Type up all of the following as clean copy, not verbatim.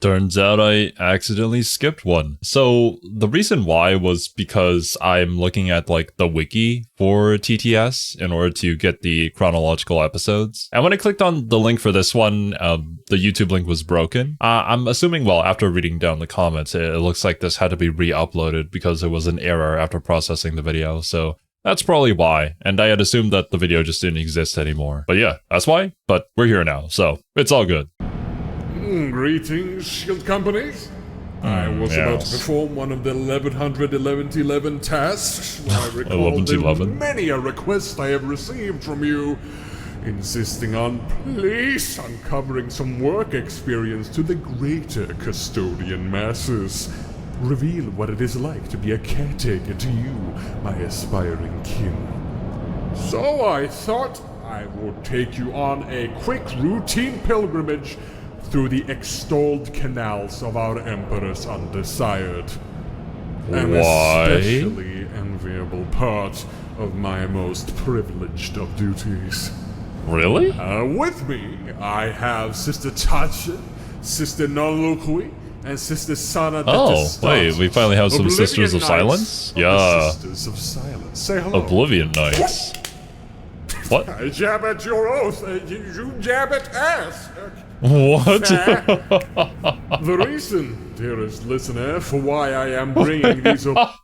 Turns out I accidentally skipped one. So the reason why was because I'm looking at like the wiki for TTS in order to get the chronological episodes. And when I clicked on the link for this one, the YouTube link was broken. I'm assuming, well, after reading down the comments, it looks like this had to be re-uploaded because there was an error after processing the video. So that's probably why. And I had assumed that the video just didn't exist anymore. But yeah, that's why. But we're here now, so it's all good. Greetings, Shield Companies. I was about to perform one of the 1111 tasks when I recalled the many a request I have received from you, insisting on please uncovering some work experience to the greater custodian masses. Reveal what it is like to be a caretaker to you, my aspiring kin. So I thought I would take you on a quick routine pilgrimage through the extolled canals of our Emperor's undesired. An especially enviable part of my most privileged of duties. Really? With me, I have Sister Tasha, Sister Nolukui, and Sister Sana. Oh, wait, we finally have some Sisters of Silence? Yeah. Sisters of Silence. Say hello. Oblivion Knights. What? I jab at your oath, you jab at ass. What? The reason, dearest listener, for why I am bringing these up.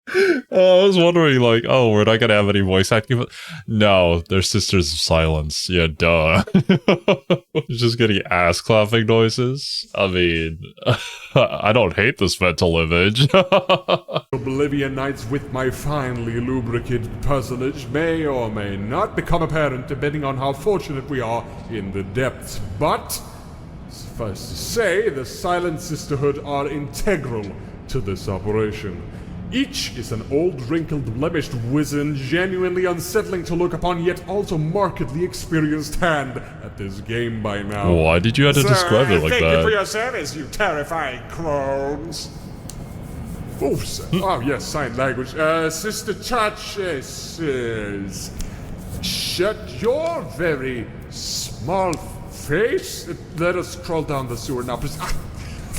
I was wondering, like, oh, we're not gonna have any voice acting, but no, they're Sisters of Silence. Yeah, duh. Just getting ass clapping noises. I mean, I don't hate this mental image. Oblivion Knights with my finely lubricated personage may or may not become apparent depending on how fortunate we are in the depths, but suffice to say, the Silent Sisterhood are integral to this operation. Each is an old, wrinkled, blemished wizened, genuinely unsettling to look upon, yet also markedly experienced hand at this game by now. Why did you have to describe it like that? Thank you for your service, you terrifying crones. Oh, yes, sign language. Sister Touch says, shut your very small face. Let us crawl down the sewer now, please.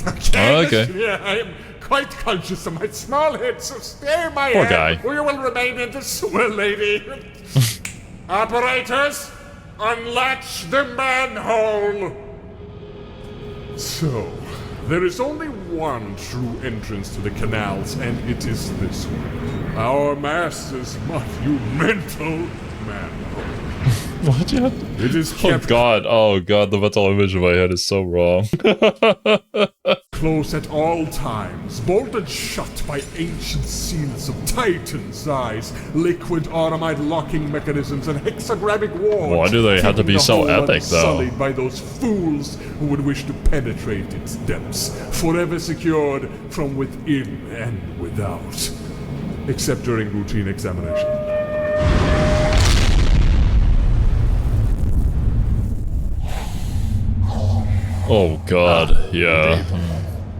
Okay. Yeah, I am quite conscious of my small head, so stay my Poor head, guy. or you will remain in the sewer, lady. Operators, unlatch the manhole. So, there is only one true entrance to the canals, and it is this one. Our master's monumental manhole. What? It is kept oh god, the mental image in my head is so wrong. close at all times, bolted shut by ancient seals of Titan's eyes, liquid automite locking mechanisms, and hexagramic walls. Why do they have to be so epic, though? Sullied by those fools who would wish to penetrate its depths, forever secured from within and without, except during routine examination. Oh god, yeah.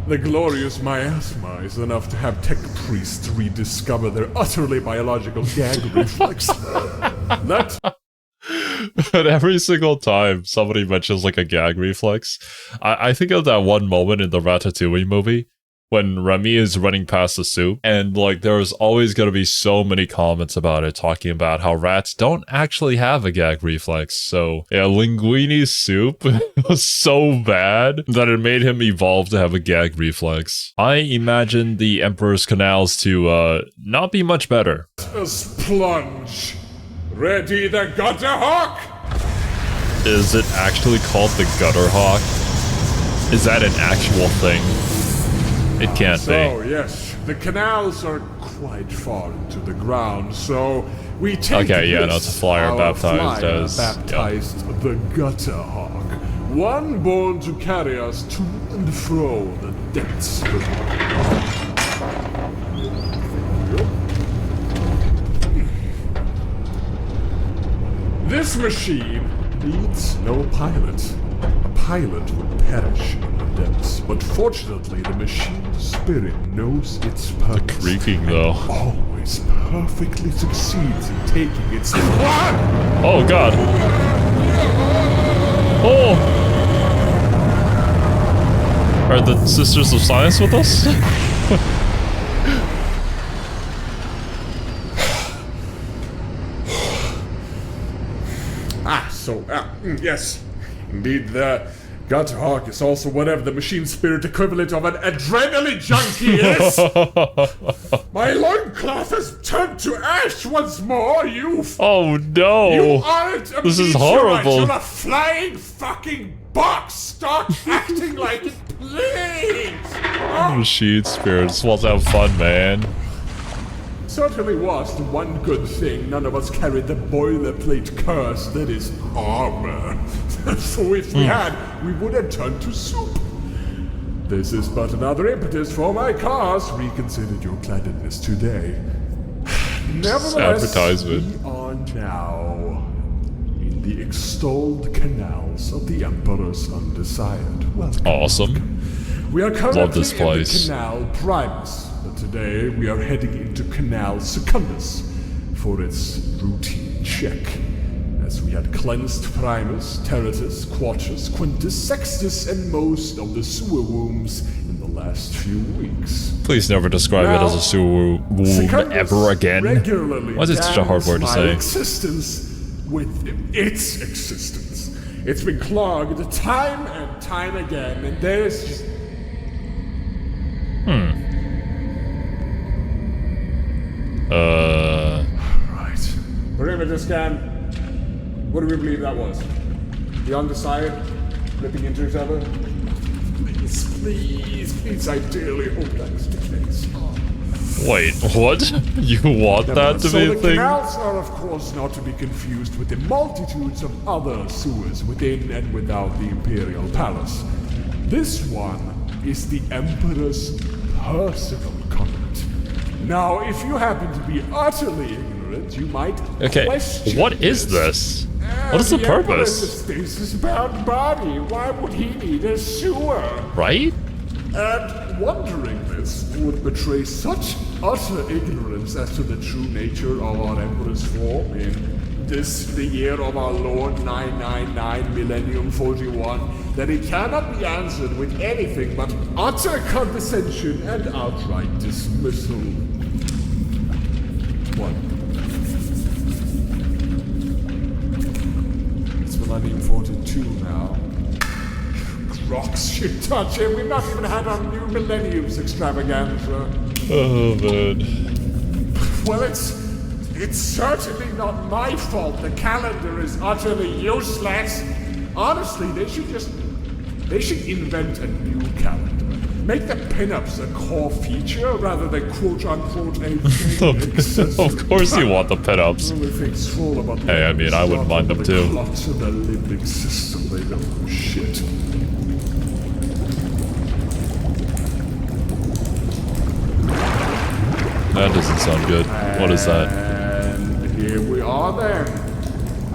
The glorious miasma is enough to have tech priests rediscover their utterly biological gag reflex. That... And every single time somebody mentions like a gag reflex, I think of that one moment in the Ratatouille movie when Remy is running past the soup, and like there's always going to be so many comments about it, talking about how rats don't actually have a gag reflex. So yeah, Linguini's soup was so bad that it made him evolve to have a gag reflex. I imagine the Emperor's Canals to not be much better. A plunge. Ready the gutter hawk! Is it actually called the gutter hawk? Is that an actual thing? It can't be. Oh, yes. The canals are quite far into the ground, so we take it's a flyer baptized as... the gutter hawk. One born to carry us to and fro the depths of This machine needs no pilot. A pilot would perish in the depths, but fortunately the machine's spirit knows its purpose. The creaking, though. Always perfectly succeeds in taking its... Ah! Oh god. Oh! Are the Sisters of Science with us? Yes. Indeed, the gut hawk is also whatever the machine spirit equivalent of an adrenaline junkie is. My loincloth has turned to ash once more. Oh no! You aren't a This is meteorite, horrible. You're a flying fucking box. Stop acting like it, please. Machine spirits, let's have fun, man. Certainly was the one good thing none of us carried the boilerplate curse that is armor. So if we had, we would have turned to soup. This is but another impetus for my cause. Reconsider your cleanliness today. Nevertheless, advertisement. we are now in the extolled canals of the Emperor's Undesired. Welcome. Awesome. We are currently Love this place. in the Canal Primus, but today we are heading into Canal Secundus for its routine check. As we had cleansed Primus, Terratus, Quatus, Quintus, Sextus, and most of the sewer wombs in the last few weeks. Please never describe it as a sewer womb Secundus ever again. regularly Why is it such a hard word to damns say? my existence with its existence. It's been clogged time and time again, and there's just... Right. Perimeter scan. What do we believe that was? The Undesired? Ripping into each other? Please, I dearly hope that is the case. Wait, what? You want that to be a the thing? canals are, of course, not to be confused with the multitudes of other sewers within and without the Imperial Palace. This one is the Emperor's personal conduit. Now, if you happen to be utterly ignorant, you might question what is this? What is the purpose? Emperor's a stasis-bound body. Why would he need a sewer? Right? And wondering this would betray such utter ignorance as to the true nature of our Emperor's form in this, the year of our Lord 999 Millennium 41, that it cannot be answered with anything but utter condescension and outright dismissal. What? It's Millennium 42 now. Rocks should touch it. We've not even had our new Millenniums extravaganza. Oh man. Well, it's certainly not my fault the calendar is utterly useless. Honestly, they should invent a new calendar. Make the pinups a core feature rather than quote-unquote a Of course you want the pinups. Hey, I mean, I wouldn't mind them too. The limbic system, they don't know shit. That doesn't sound good. What is that? And here we are then.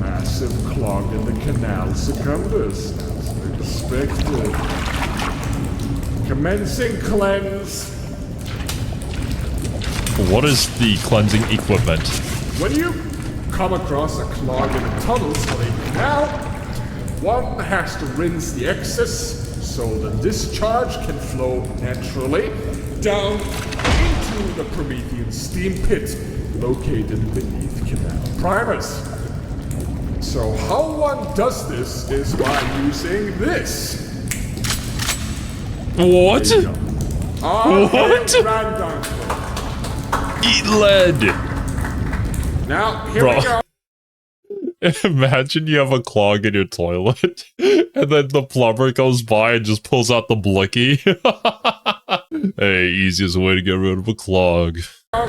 Massive clog in the Canal Secundus, as expected. Commencing cleanse. What is the cleansing equipment? When you come across a clog in a tunnel for a canal, one has to rinse the excess so the discharge can flow naturally down into the Promethean steam pit located beneath Canal Primus. So how one does this is by using this. What? What? Eat lead! Now, here we go. Imagine you have a clog in your toilet, and then the plumber goes by and just pulls out the blicky. Hey, easiest way to get rid of a clog. Oh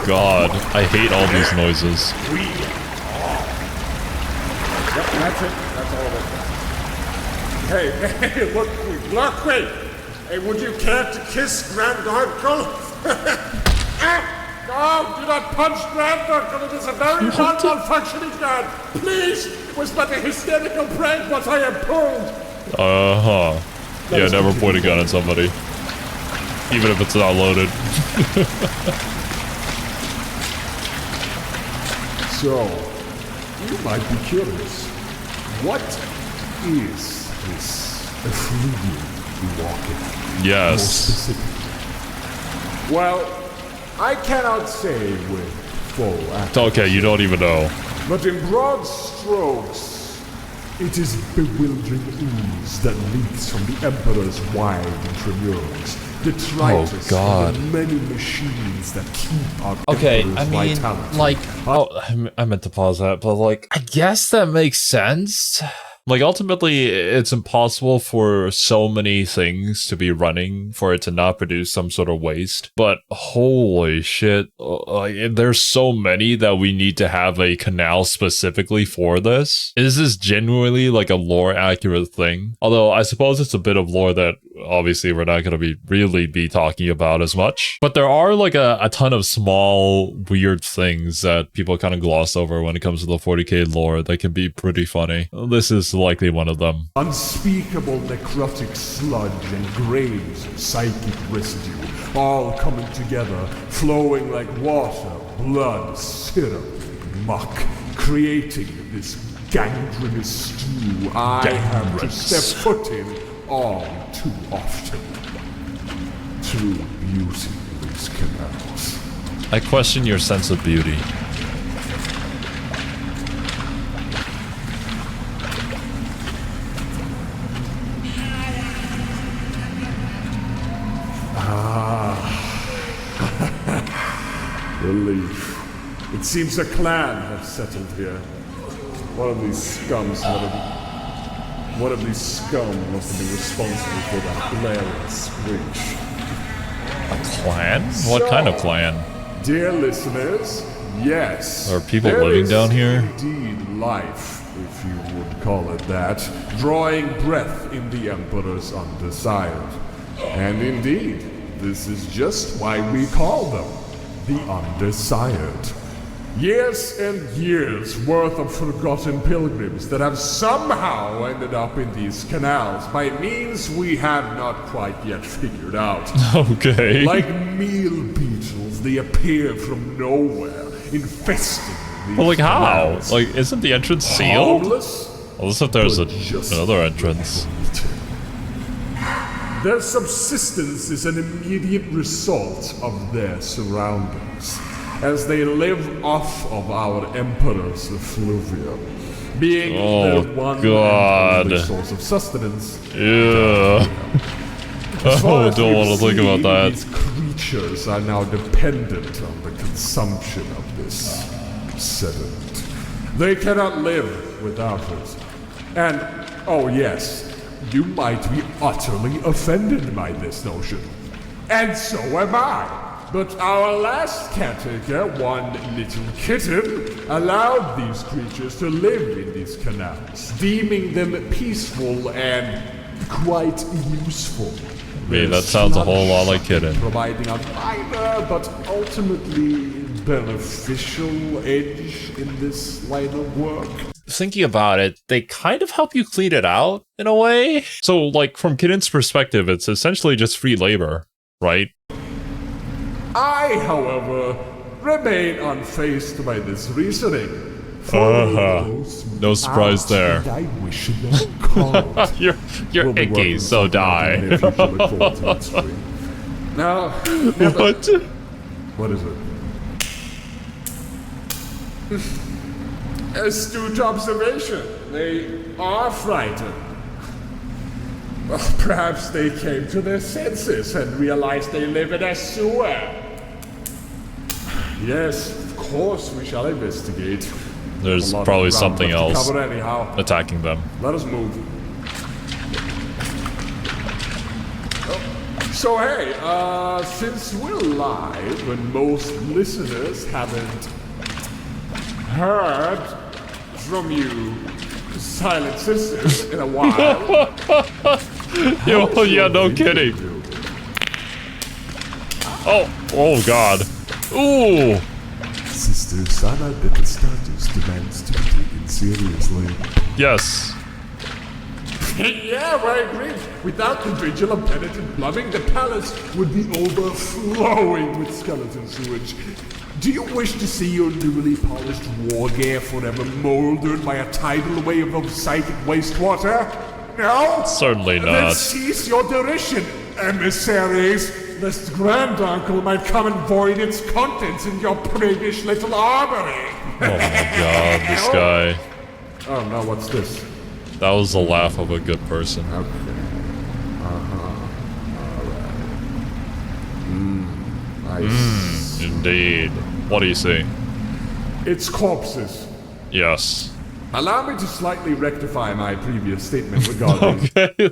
god, I hate all these noises. Yep, that's it. That's all of it. Hey, look, wait. Hey, would you care to kiss Grand Uncle? No, do not punch Grand Uncle. It is a very non-functioning gun. Please, it was but a hysterical prank, but I am pulled. Uh-huh. Yeah, never point a gun at somebody. Even if it's not loaded. So, You might be curious. What is this effluvium you walk in? Yes. More specifically. Well, I cannot say with full accuracy. Okay, you don't even know. But in broad strokes, it is bewildering ooze that leaks from the Emperor's wide intramurals. Detritus from the many machines that keep our Emperor's vitality. I meant to pause that, but like, I guess that makes sense. Like, ultimately, it's impossible for so many things to be running for it to not produce some sort of waste. But holy shit, there's so many that we need to have a canal specifically for this. Is this genuinely like a lore accurate thing? Although I suppose it's a bit of lore that obviously we're not going to really be talking about as much. But there are like a ton of small weird things that people kind of gloss over when it comes to the 40k lore that can be pretty funny. This is likely one of them. Unspeakable necrotic sludge and graves of psychic residue, all coming together, flowing like water, blood, syrup, muck, creating this gangrenous stew I have to step foot in all too often. True beauty in these canals. I question your sense of beauty. Relief. It seems a clan have settled here. One of these scum must have been responsible for that blaring screech. A clan? What kind of clan? Dear listeners, yes. Are people living down here? Indeed life, if you would call it that, drawing breath in the Emperor's undesired. And indeed, this is just why we call them the Undesired. Years and years worth of forgotten pilgrims that have somehow ended up in these canals by means we have not quite yet figured out. Okay. Like meal beetles, they appear from nowhere, infesting these Well, like how? canals. Like, isn't the entrance sealed? Harmless, Unless if there's but just another entrance. Their subsistence is an immediate result of their surroundings, as they live off of our Emperor's effluvium, being their one and only source of sustenance. Yeah. I don't want to think about that. These creatures are now dependent on the consumption of this sediment. They cannot live without it. And, oh yes, you might be utterly offended by this notion. And so am I. But our last caretaker, one little kitten, allowed these creatures to live in these canals, deeming them peaceful and quite useful. I mean, that sounds a whole lot like kitten. Providing a minor but ultimately beneficial edge in this line of work. Thinking about it, they kind of help you clean it out in a way. So, like, from Kitten's perspective, it's essentially just free labor, right? I, however, remain unfazed by this reasoning. No surprise there. I wish them called. You're icky, so die. Now, What? what is it? Astute observation. They are frightened. Well, perhaps they came to their senses and realized they live in a sewer. Yes, of course we shall investigate. There's probably something else anyhow. attacking them. Let us move. So hey, since we're live and most listeners haven't heard from you silent sisters in a while. Yeah, no kidding. Oh god. Ooh. Sister Sana Little Status demands to be taken seriously. Yes. Yeah, I agree. Without the vigil of penitent plumbing, the palace would be overflowing with skeleton sewage. Do you wish to see your newly polished war gear forever molded by a tidal wave of psychic wastewater? No? Certainly not. Then cease your derision, emissaries, lest Granduncle might come and void its contents in your priggish little armory. Oh my god, this guy. Oh no, what's this? That was the laugh of a good person. Okay. Alright. Nice. Indeed. What do you see? It's corpses. Yes. Allow me to slightly rectify my previous statement regarding... Okay.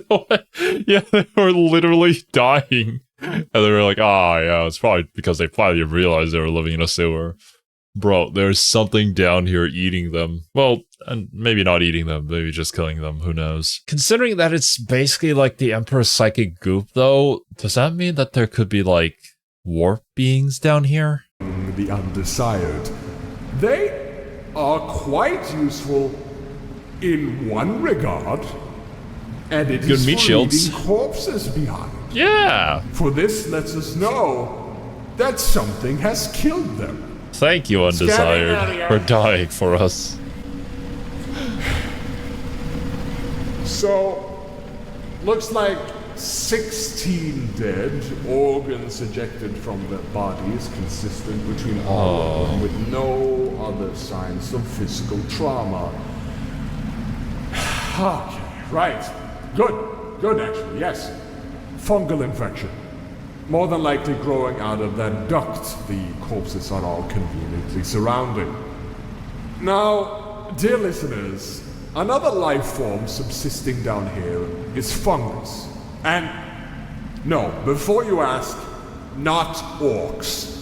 Yeah, they were literally dying. And they were like, yeah, it's probably because they finally realized they were living in a sewer. Bro, there's something down here eating them. Well, and maybe not eating them, maybe just killing them, who knows. Considering that it's basically like the Emperor's psychic goop, though, does that mean that there could be, like, warp beings down here? The undesired. They are quite useful in one regard, and it is for leaving corpses behind. Yeah! For this lets us know that something has killed them. Thank you, Undesired, for dying for us. So, looks like 16 dead, organs ejected from their bodies, consistent between all of them, with no other signs of physical trauma. Okay, right. Good actually, yes. Fungal infection. More than likely growing out of that duct the corpses are all conveniently surrounding. Now, dear listeners, another life form subsisting down here is fungus. And, no, before you ask, not orcs.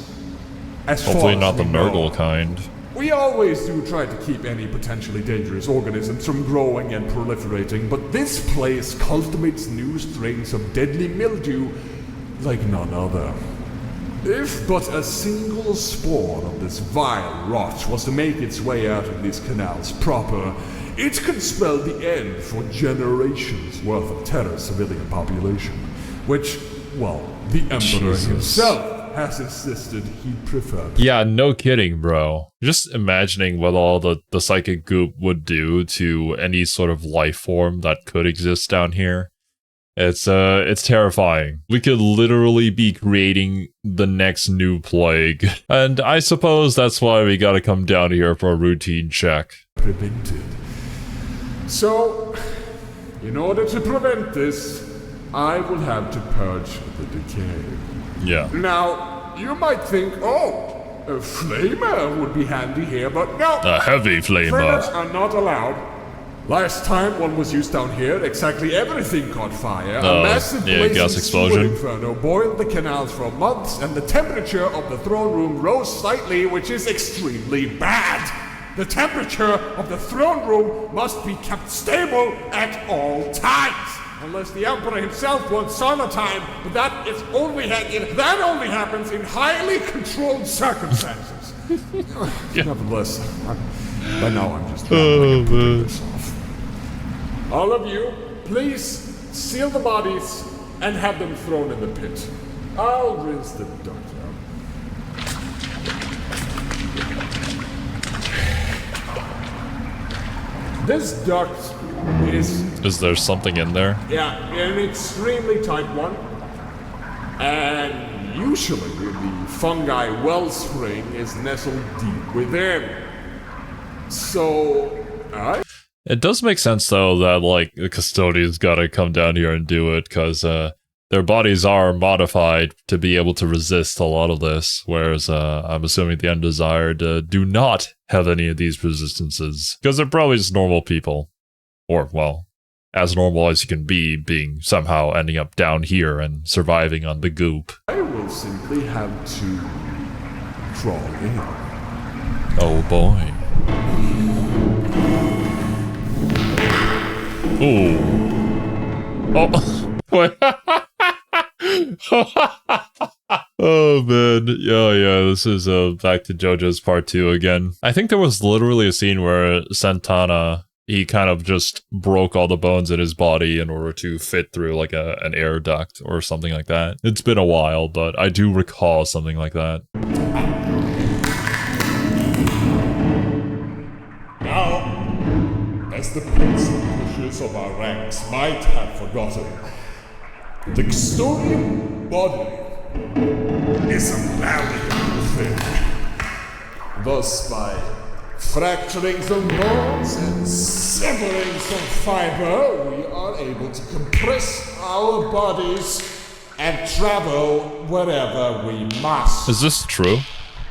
Hopefully not the Nurgle kind. We always do try to keep any potentially dangerous organisms from growing and proliferating, but this place cultivates new strains of deadly mildew like none other. If but a single spore of this vile rot was to make its way out of these canals proper, it could spell the end for generations worth of Terra's civilian population, which, well, the Emperor himself has insisted he'd prefer. Yeah, no kidding, bro. Just imagining what all the psychic goop would do to any sort of life form that could exist down here. It's terrifying. We could literally be creating the next new plague. And I suppose that's why we gotta come down here for a routine check. Prevented. So, in order to prevent this, I will have to purge the decay. Yeah. Now, you might think, a flamer would be handy here, but no. A heavy flamer. Flamers are not allowed. Last time one was used down here, exactly everything caught fire. A massive blazing sewer inferno boiled the canals for months, and the temperature of the throne room rose slightly, which is extremely bad. The temperature of the throne room must be kept stable at all times. Unless the Emperor himself wants sauna time, but that only happens in highly controlled circumstances. Nevertheless, by now I'm just trying to put this off. All of you, please seal the bodies and have them thrown in the pit. I'll rinse the duct out. This duct is... Is there something in there? Yeah, an extremely tight one. And usually the fungi wellspring is nestled deep within. So, It does make sense, though, that, like, the custodians gotta come down here and do it, because, their bodies are modified to be able to resist a lot of this, whereas, I'm assuming the Undesired, do not have any of these resistances, because they're probably just normal people. Or, well, as normal as you can be, being somehow ending up down here and surviving on the goop. I will simply have to crawl in. Oh boy. Ooh. Oh. Wait. Oh man. Yeah, this is back to JoJo's part 2 again. I think there was literally a scene where Santana, he kind of just broke all the bones in his body in order to fit through like an air duct or something like that. It's been a while, but I do recall something like that. as the pencil pushers of our ranks might have forgotten, the custodian body is a malleable thing. Thus, by fracturing some bones and severing some fiber, we are able to compress our bodies and travel wherever we must. Is this true?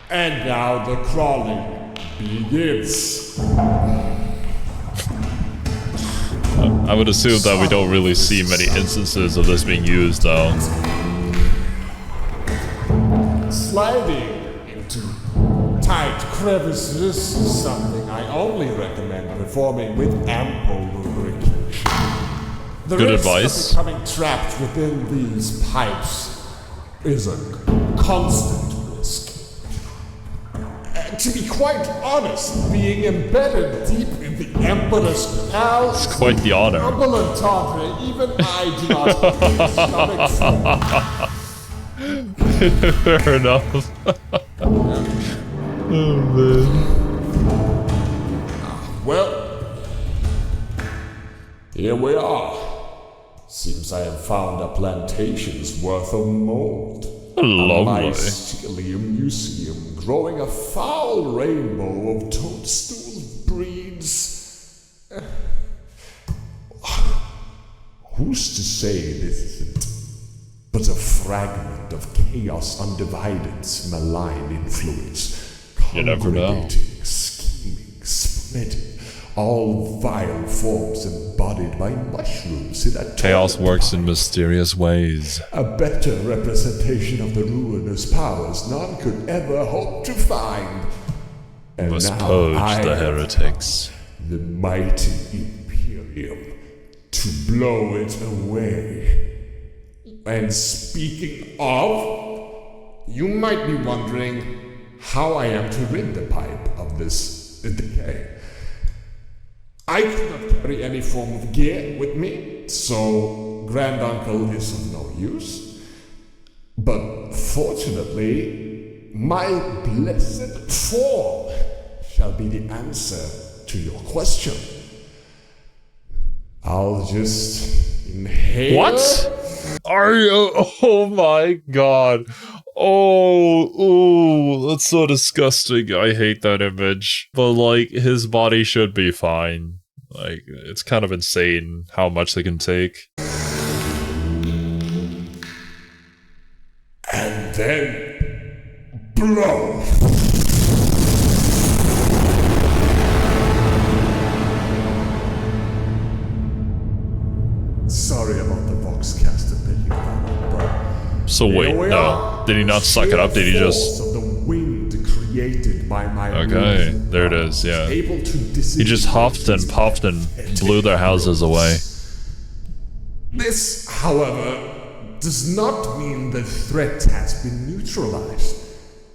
And now the crawling begins. I would assume that we don't really see many instances of this being used, though. Sliding into tight crevices is something I only recommend performing with ample lubrication. The Good risk advice. of becoming trapped within these pipes is a constant risk. To be quite honest, being embedded deep in the Emperor's Canals It's quite the honor. double entendre. Even I do not have stomach for. Fair enough. Oh, man. Well, here we are. Seems I have found a plantation's worth of mold. A Lovely. mycelium museum growing a foul rainbow of toadstool breeds. Who's to say this isn't but a fragment of chaos undivided's malign influence? You never know. Congregating, scheming, spreading, all vile forms embodied by mushrooms in a Chaos works in mysterious ways. a better representation of the ruinous powers none could ever hope to find. And Must now purge I the have heretics. the mighty Imperium to blow it away. And speaking of, you might be wondering how I am to rid the pipe of this decay. I cannot carry any form of gear with me, so Granduncle is of no use. But fortunately, my blessed form shall be the answer to your question. I'll just inhale. What? Are you? Oh my god. Oh, ooh, that's so disgusting. I hate that image. But, like, his body should be fine. Like, it's kind of insane how much they can take. And then blow. Sorry about the Vox-caster picking that up, but So wait, no. Did he not suck it up? Did he just... Of the wind created by my Okay, reason there it is, yeah. able to He just huffed and puffed and blew their houses away. This, however, does not mean the threat has been neutralized.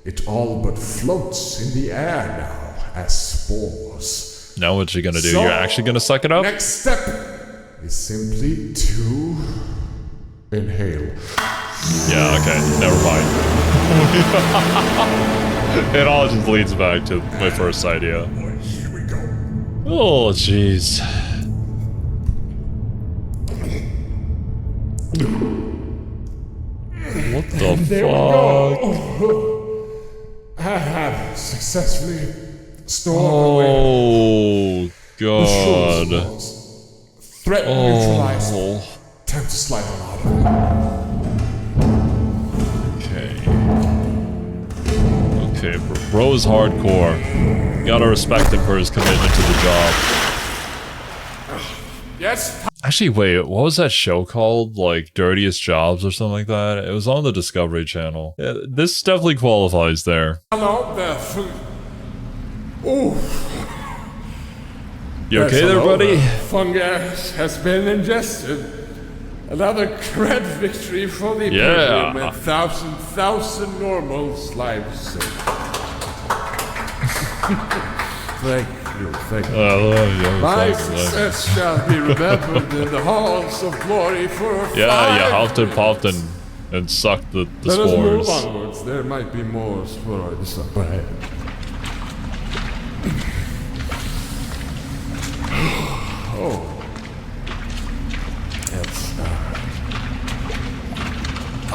It all but floats in the air now as spores. Now what you gonna do? So, You're actually gonna suck it up? Next step is simply to inhale. Yeah, okay, never mind. It all just leads back to my first idea. Here we go. Oh, jeez. What the There we fuck? go. I have successfully stored away Oh, God. threat neutralized. Oh, Time to slide on out of okay. Okay, bro is hardcore. Gotta respect him for his commitment to the job. it. Yes. Actually, wait, what was that show called? Like, Dirtiest Jobs or something like that? It was on the Discovery Channel. Yeah, this definitely qualifies there. Hello there. Ooh. You okay there, buddy? Fungus has been ingested. Another great victory for the Yeah. Imperium and thousand normals' lives. Thank you. My success shall be remembered in the halls of glory for Yeah, you 5 huffed and years. puffed and sucked the Let us move spores. onwards. There might be more spores up ahead.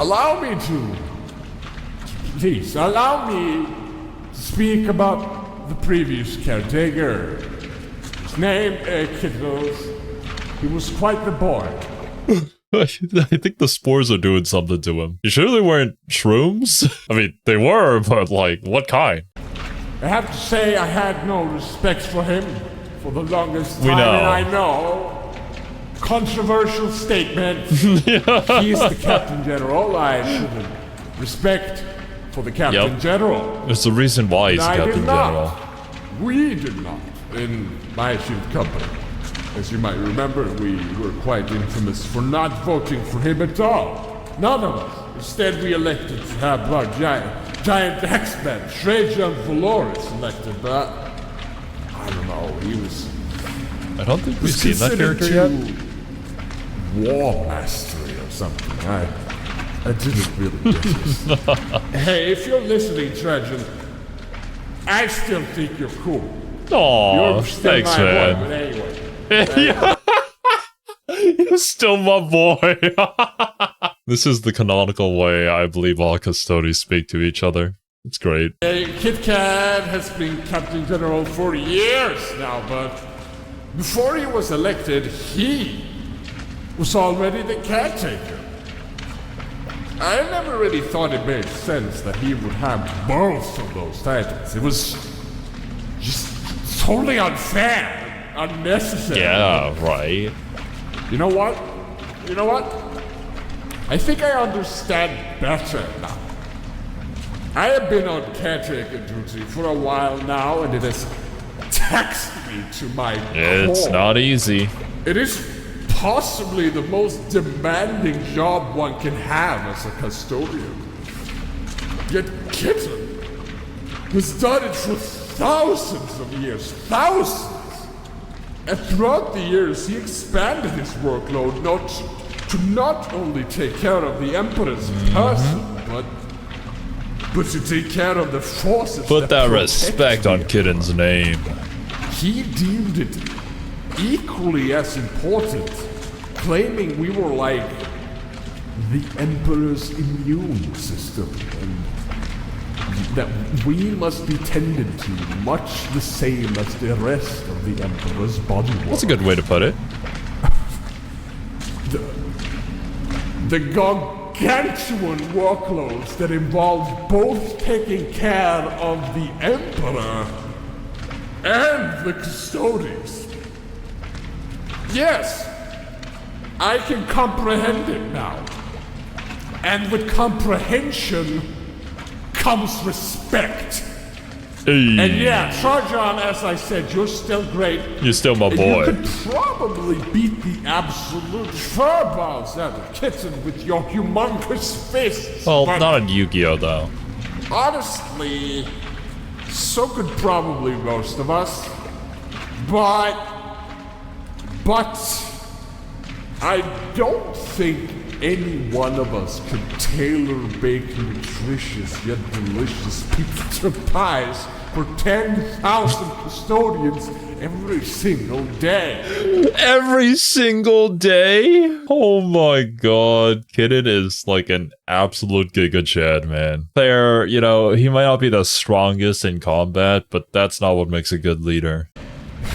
allow me to... Please, allow me to speak about the previous caretaker. His name, Kittles. He was quite the boy. I think the spores are doing something to him. You surely weren't shrooms? I mean, they were, but like, what kind? I have to say I had no respect for him for the longest time, We know. and I know. Controversial statement. Yeah. He is the Captain General. I should have respect for the Captain General. There's a reason why he's And Captain General. We did not in my ship company. As you might remember, we were quite infamous for not voting for him at all. None of us. Instead, we elected to have our giant X-Men, Trajan Valoris, elected, but I don't know, he was... I don't think we've seen that character yet. War mastery or something. I didn't really get it. Hey, if you're listening, Trajan, I still think you're cool. Aw, You're still thanks, my man. boy, but anyway. Yeah. You're still my boy. This is the canonical way I believe all custodians speak to each other. It's great. Hey, Kit Kat has been Captain General for years now, but before he was elected, he was already the caretaker. I never really thought it made sense that he would have both of those titles. It was just totally unfair, unnecessary. Yeah, right. You know what? You know what? I think I understand better now. I have been on caretaker duty for a while now, and it has taxed me to my It's core. not easy. It is possibly the most demanding job one can have as a custodian. Yet Kitten has done it for thousands of years. Thousands! And throughout the years, he expanded his workload to not only take care of the Emperor's person, but to take care of the forces Put that protect respect the on Kitten's name. He deemed it equally as important, claiming we were like the Emperor's immune system, and that we must be tended to much the same as the rest of the Emperor's bodywork. That's a good way to put it. The gargantuan workloads that involve both taking care of the Emperor and the custodians. Yes, I can comprehend it now. And with comprehension comes respect. Hey, And yeah, Trajan, as I said, you're still great. you're still my And boy. you could probably beat the absolute furballs out of Kitten with your humongous fists. Well, but not on Yu-Gi-Oh though. honestly, so could probably most of us. But I don't think any one of us could tailor-bake nutritious yet delicious pizza pies for 10,000 custodians every single day. Every single day? Oh my god. Kitten is like an absolute Giga Chad, man. Player, you know, he might not be the strongest in combat, but that's not what makes a good leader.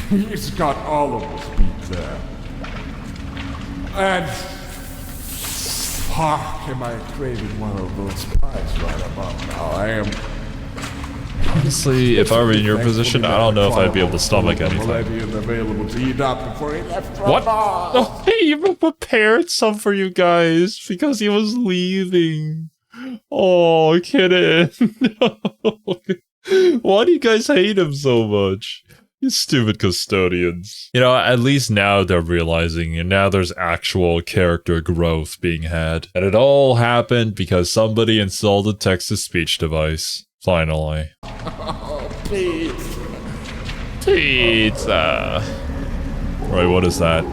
He's got all of us beat there. And fuck, am I craving one of those pies right about now? I am. Honestly, if I were in your position, I don't know if I'd be able to stomach anything. Available to eat up before he left. What? Oh, he even prepared some for you guys because he was leaving. Oh, Kitten. Why do you guys hate him so much? You stupid custodians. You know, at least now they're realizing, and now there's actual character growth being had. And it all happened because somebody installed a text-to-speech device. Finally. Oh, please. Pizza. Right, what is that?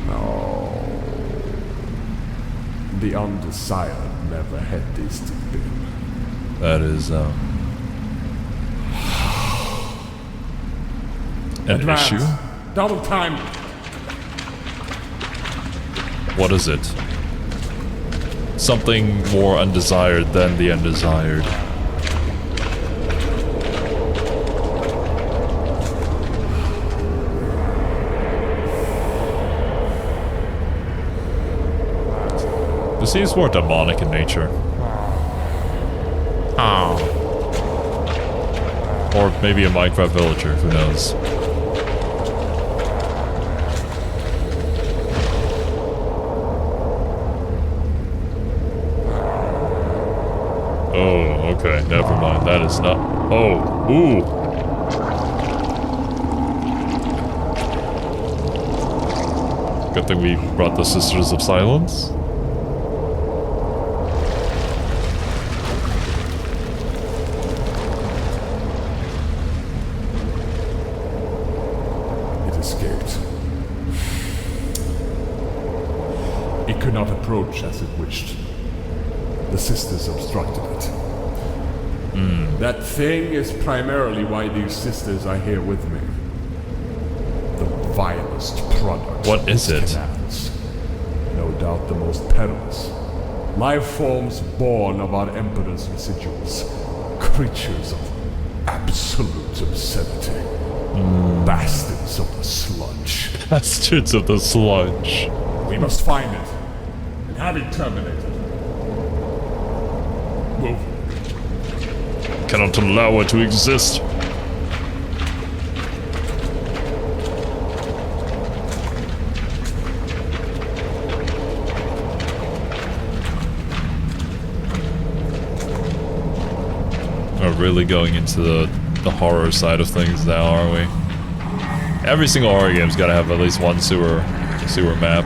No. The undesired never had this to be. That is, an Advance. issue? Double time What is it? Something more undesired than the undesired. This seems more demonic in nature. Oh. Or maybe a Minecraft villager, who knows? Oh, okay, never mind. That is not... Oh, ooh! Good thing we brought the Sisters of Silence. It escaped. It could not approach as it wished. The sisters obstructed it. That thing is primarily why these sisters are here with me. The vilest product. What is it? Canals. No doubt the most perilous. Life forms born of our Emperor's residuals. Creatures of absolute obscenity. Bastards of the sludge. Bastards of the sludge. We must find it and have it terminated. Move. Cannot allow it to exist. We're really going into the horror side of things now, are we? Every single horror game's gotta have at least one sewer map.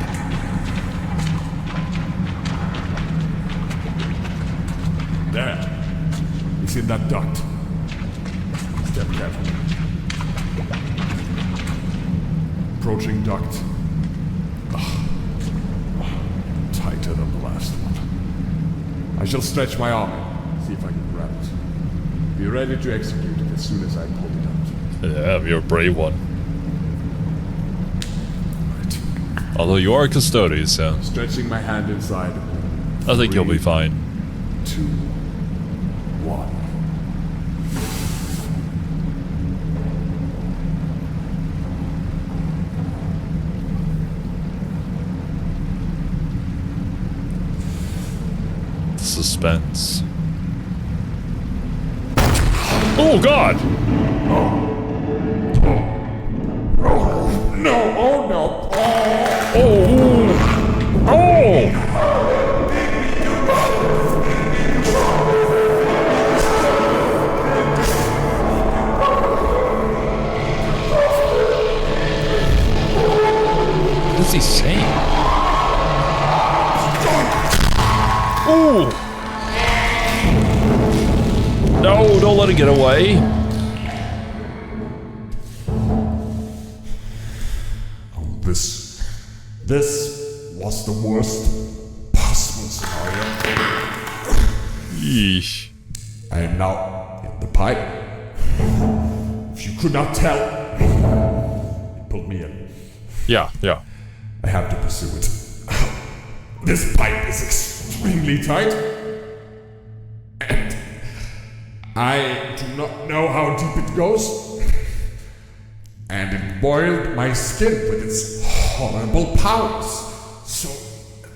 There. It's in that duct. Step carefully. Approaching duct. Tighter than the last one. I shall stretch my arm in, see if I can grab it. Be ready to execute it as soon as I pull it out. Yeah, you're a brave one. Right. Although you are a custodian, so... Stretching my hand inside. I think you'll be fine. 2, 1. Suspense. Oh God! No! Oh no! Oh! What is he saying? Ooh! No, don't let it get away. This was the worst possible scenario. Yeesh. I am now in the pipe. If you could not tell, it pulled me in. Yeah. I have to pursue it. This pipe is extremely tight. And I do not know how deep it goes. And it boiled my skin with its horrible powers. So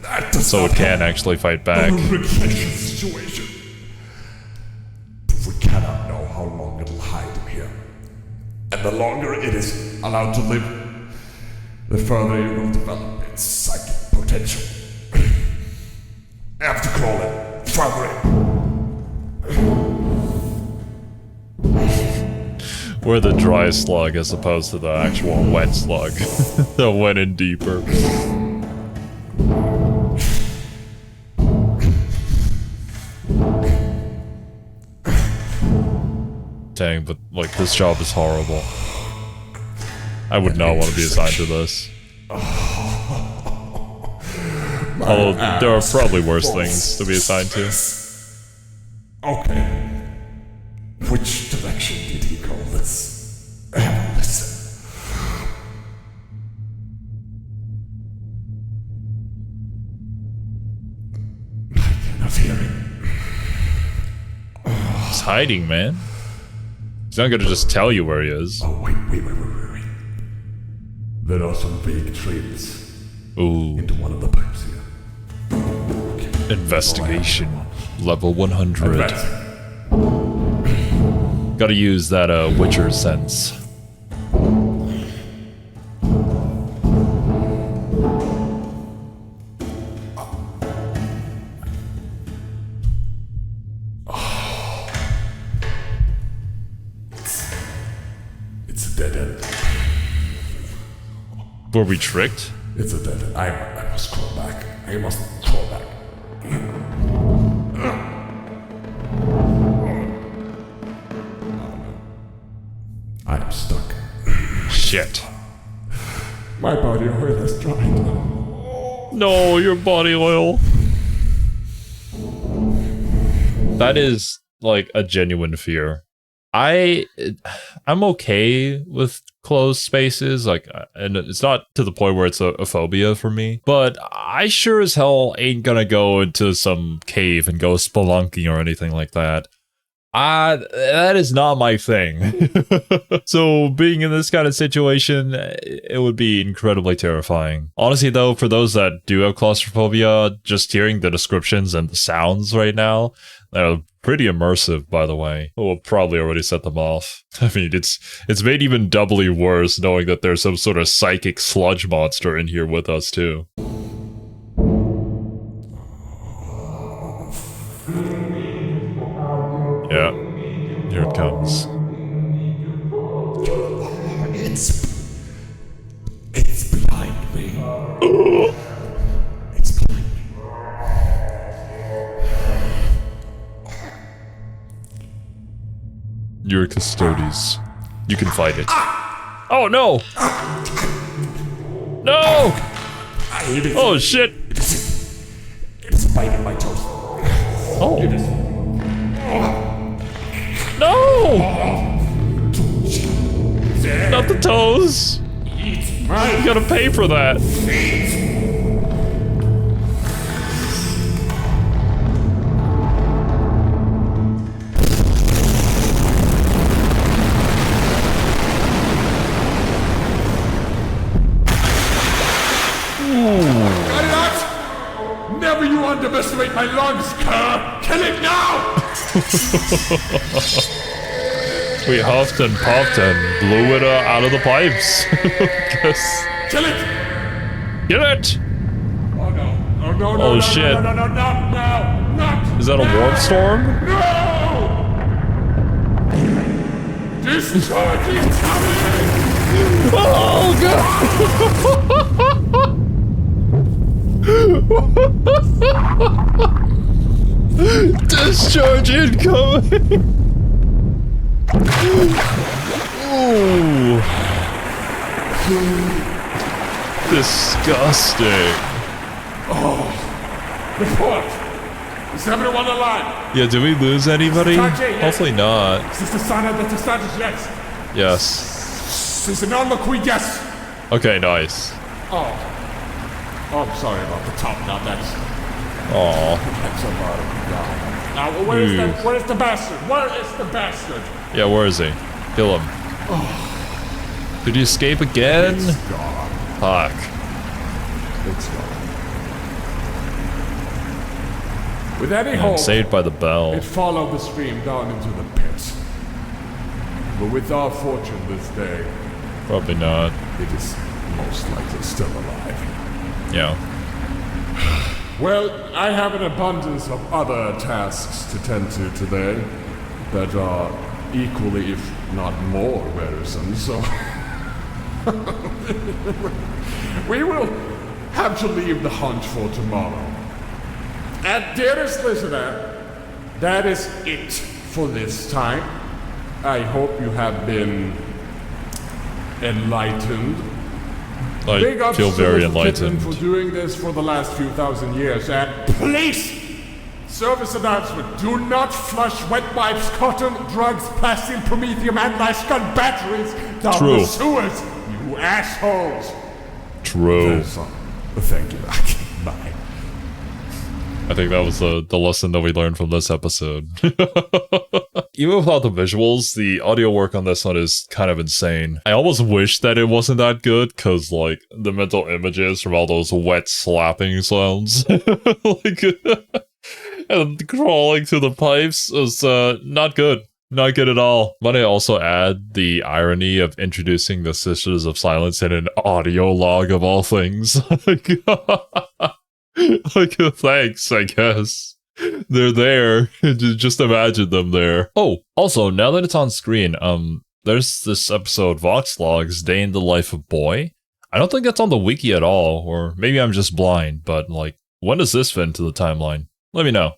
that does So not it can actually fight back. situation. We cannot know how long it'll hide him here. And the longer it is allowed to live, the further it will develop its psychic potential. I have to crawl it further in. We're the dry slug as opposed to the actual wet slug that went in deeper. Dang, but like this job is horrible. I would not want to be assigned to this. Although there are probably worse things to be assigned to. Okay. Which direction did he call this? Have a listen. hiding, man? He's not gonna just tell you where he is. Oh, wait. There are some vague trails. Ooh. Into one of the pipes here. Okay. Investigation. Level 100. Gotta use that, Witcher sense. It's a dead end. Were we tricked? It's a dead end. I must crawl back. I must crawl back. I am stuck. Shit. My body oil has dried. No, your body oil. That is, like, a genuine fear. I'm okay with closed spaces, like, and it's not to the point where it's a phobia for me, but I sure as hell ain't gonna go into some cave and go spelunking or anything like that. That is not my thing. So being in this kind of situation, it would be incredibly terrifying. Honestly though, for those that do have claustrophobia, just hearing the descriptions and the sounds right now, they're pretty immersive, by the way. It will probably already set them off. I mean, it's made even doubly worse knowing that there's some sort of psychic sludge monster in here with us too. Yeah, here it comes. It's behind me. It's behind me. You're Custodes. You can fight it. Oh no! No! Oh shit! It's biting my toes. Oh. No! Not the toes! You gotta pay for that. Cut it out! Never you underestimate my lungs, cur! Kill it now! We huffed and puffed and blew it out of the pipes. Guess. Kill it! Get it! Oh no! Oh no! Oh, No! shit. No! Not! Is that a warp storm? No! Discharge is coming! Oh god! Discharge incoming! Ooh. Disgusting. Oh. Report! Is everyone alive? Yeah, did we lose anybody? Yes. Hopefully not. Is this the sign of the status? Yes. Yes. Is it on the queen? Yes. Okay, nice. Oh, I'm sorry about the top. Now that's Aww. that's a lot of God. Now where is the bastard? Where is the bastard? Yeah, where is he? Kill him. Did he escape again? It's gone. Fuck. It's gone. With any I'm hope, saved by the bell. it followed the stream down into the pit. But with our fortune this day, Probably not. it is most likely still alive. Yeah. Well, I have an abundance of other tasks to tend to today that are equally, if not more, wearisome, so we will have to leave the hunt for tomorrow. And dearest listener, that is it for this time. I hope you have been enlightened. I Big ups feel to very Mr. Kitten enlightened. for doing this for the last few thousand years. And please, service announcement: do not flush wet wipes, cotton, drugs, plastic, promethium, and nice gun batteries down True. the sewers, you assholes. True. Thank you. Bye. I think that was the lesson that we learned from this episode. Even without the visuals, the audio work on this one is kind of insane. I almost wish that it wasn't that good, because, like, the mental images from all those wet slapping sounds, like, and crawling through the pipes was not good. Not good at all. Might I also add the irony of introducing the Sisters of Silence in an audio log of all things? Like, thanks, I guess. They're there. Just imagine them there. Oh, also, now that it's on screen, there's this episode, Vox-Logs, Day in the Life of Boy. I don't think that's on the wiki at all, or maybe I'm just blind, but, like, when does this fit into the timeline? Let me know.